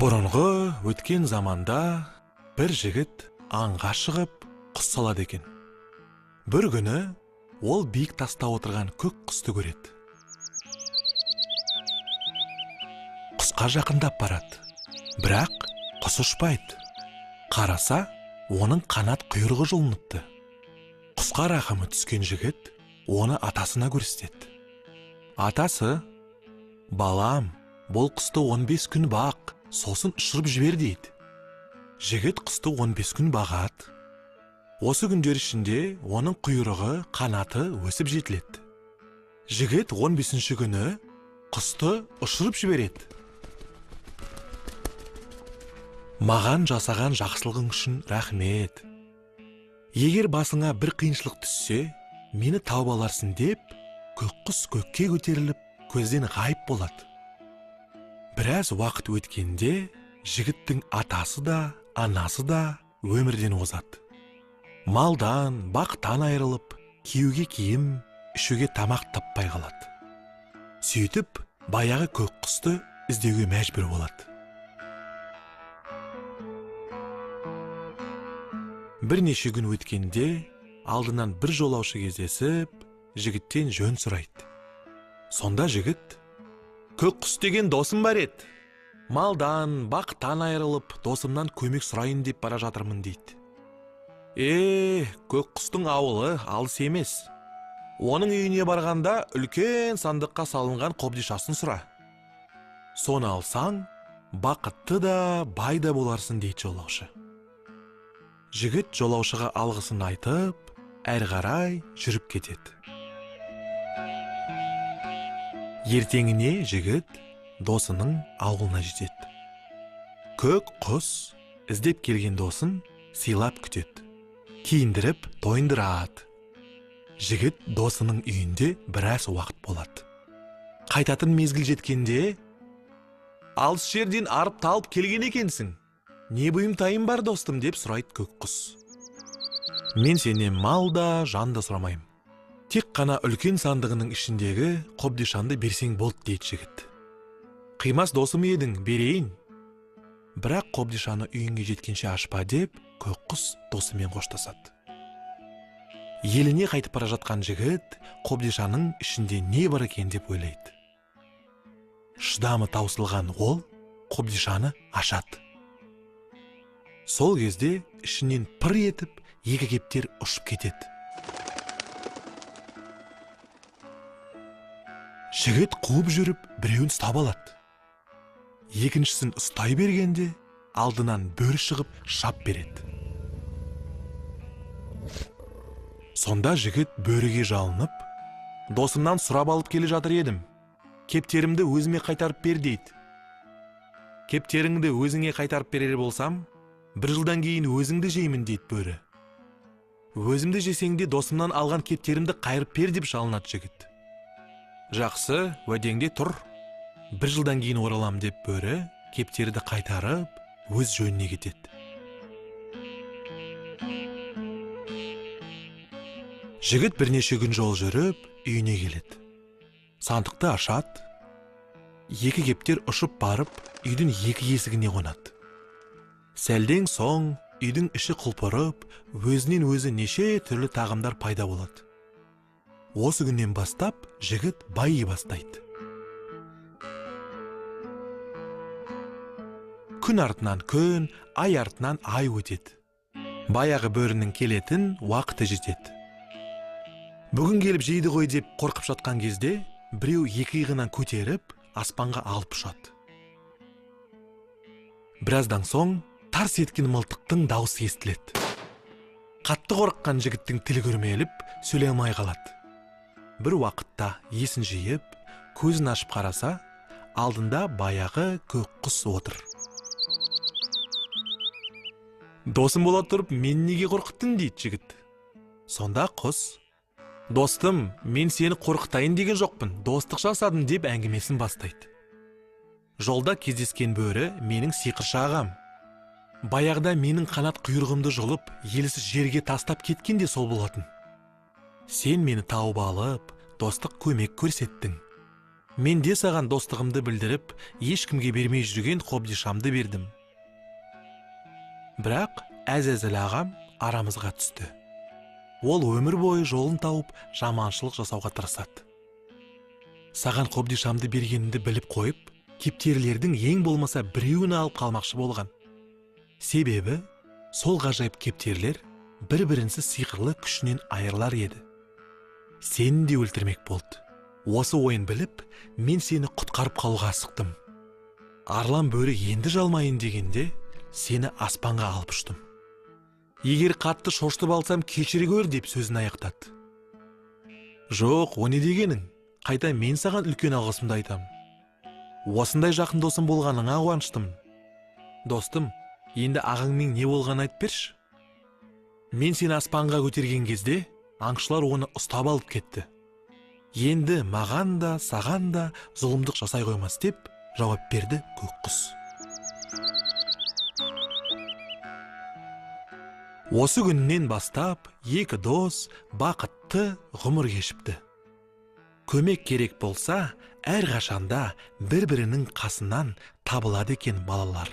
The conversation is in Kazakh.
Бұрынғы өткен заманда бір жігіт аңға шығып құс салады екен. Бір күні ол биік таста отырған көк құсты көреді. Құсқа жақындап барады, бірақ құс ұшпайды. Қараса, оның қанат құйрығы жұлыныпты. Құсқа рахымы түскен жігіт оны атасына көрсетеді. Атасы: «Балам, бұл құсты 15 күн бақ, сосын ұшырып жібер» дейді. Жігіт құсты 15 күн бағады. Осы күндер ішінде оның құйрығы, қанаты өсіп жетіледі. Жігіт 15-ші күні құсты ұшырып жібереді. «Маған жасаған жақсылығың үшін рахмет. Егер басыңа бір қиыншылық түссе, мені тауып аларсың» деп, көк құс көкке көтеріліп, көзден ғайып болады. Біраз уақыт өткенде жігіттің атасы да, анасы да өмірден озады. Малдан, бақтан айырылып, киюге киім, ішуге тамақ таппай қалады. Сөйтіп, баяғы көк құсты іздеуге мәжбүр болады. Бірнеше күн өткенде алдынан бір жолаушы кездесіп, жігіттен жөн сұрайды. Сонда жігіт: «Көк құс деген досым бар еді. Малдан, бақтан айырылып, досымнан көмек сұрайын деп бара жатырмын» дейді. Көк құстың ауылы алыс емес. Оның үйіне барғанда үлкен сандыққа салынған қобдишасын сұра. Соны алсаң, бақытты да, бай да боларсың дейді жолаушы. Жігіт жолаушыға алғысын айтып, әрі қарай жүріп кетеді. Ертеңіне жігіт досының ауылына жетеді. Көк құс іздеп келген досын сыйлап күтеді, киіндіріп тойындырады. Жігіт досының үйінде біраз уақыт болады. Қайтатын мезгіл жеткенде: «Алыс жерден арып талып келген екенсің. Не бұйымтайым бар достым?» деп сұрайды көк құс. «Мен сенен мал да, жан да сұрамайым. Тек қана үлкен сандығының ішіндегі қобдишанды берсең болды» дейді жігіт. «Қимас досым едің, берейін. Бірақ қобдишаны үйіңе жеткенше ашпа» деп көк құс досымен қоштасады. Еліне қайтып бара жатқан жігіт қобдишаның ішінде не бар екен деп ойлайды. Шыдамы таусылған ол қобдишаны ашады. Сол кезде ішінен пыр етіп екі кептер ұшып кетеді. Жігіт қуып жүріп біреуін ұстап алады. Екіншісін ұстай бергенде алдынан бөрі шығып шап береді. Сонда жігіт бөріге жалынып: «Досымнан сұрап алып келе жатыр едім. Кептерімді өзіме қайтарып бер» дейді. «Кептеріңді өзіңе қайтарып берер болсам, бір жылдан кейін өзіңді жеймін» дейді бөрі. «Өзімді жесеңде досымнан алған кептерімді қайырып бер» деп жалынады жігіт. «Жақсы, уәдеңде тұр. Бір жылдан кейін оралам» деп бөрі кептерді қайтарып, өз жөніне кетеді. Жігіт бірнеше күн жол жүріп, үйіне келеді. Сандықты ашады. Екі кептер ұшып барып, үйдің екі есігіне қонады. Сәлден соң үйдің іші құлпырып, өзінен өзі неше түрлі тағамдар пайда болады. Осы күннен бастап жігіт байи бастайды. Күн артынан күн, ай артынан ай өтеді. Баяғы бөрінің келетін уақыты жетеді. Бүгін келіп жейді ғой деп қорқып жатқан кезде біреу екі иығынан көтеріп аспанға алып ұшады. Біраздан соң тарс еткен мылтықтың дауысы естіледі. Қатты қорыққан жігіттің тілі күрмеліп, сөйлей алмай қалады. Бір уақытта есін жиып, көзін ашып қараса, алдында баяғы көк құс отыр. «Досым бола тұрып, мен неге қорқыттың?» дейді жігіт. Сонда құс: «Достым, мен сені қорқытайын деген жоқпын, достық жасадым» деп әңгімесін бастайды. «Жолда кездескен бөрі менің сиқыршы ағам. Баяғыда менің қанат құйрығымды жұлып, елсіз жерге тастап кеткен де сол болатын. Сен мені тауып алып, достық көмек көрсеттің. Мен де саған достығымды білдіріп, ешкімге бермей жүрген қобдишамды бердім. Бірақ Әзәзіл ағам арамызға түсті. Ол өмір бойы жолын тауып, жаманшылық жасауға тырысады. Саған қобдишамды бергенімді біліп қойып, кептерлердің ең болмаса біреуін алып қалмақшы болған. Себебі, сол ғажайып кептерлер бір-бірінсіз сиқырлы күшінен айырылар еді. Сені де өлтірмек болды. Осы ойын біліп, мен сені құтқарып қалуға асықтым. Арлан бөрі енді жалмайын дегенде, сені аспанға алып ұштым. Егер қатты шошытып алсам, кешіре көр деп сөзін аяқтады. Жоқ, о не дегенің? Қайта мен саған үлкен алғысымды айтам. Осындай жақын досым болғаныңа қуаныштым. Достым, енді ағаңмен не болғанын айтып берші. Мен сені аспанға көтерген кезде, аңшылар оны ұстап алып кетті. Енді маған да, саған да зұлымдық жасай қоймас деп жауап берді көк құс. Осы күннен бастап, екі дос бақытты ғұмыр кешіпті. Көмек керек болса, әр қашанда бір-бірінің қасынан табылады екен балалар.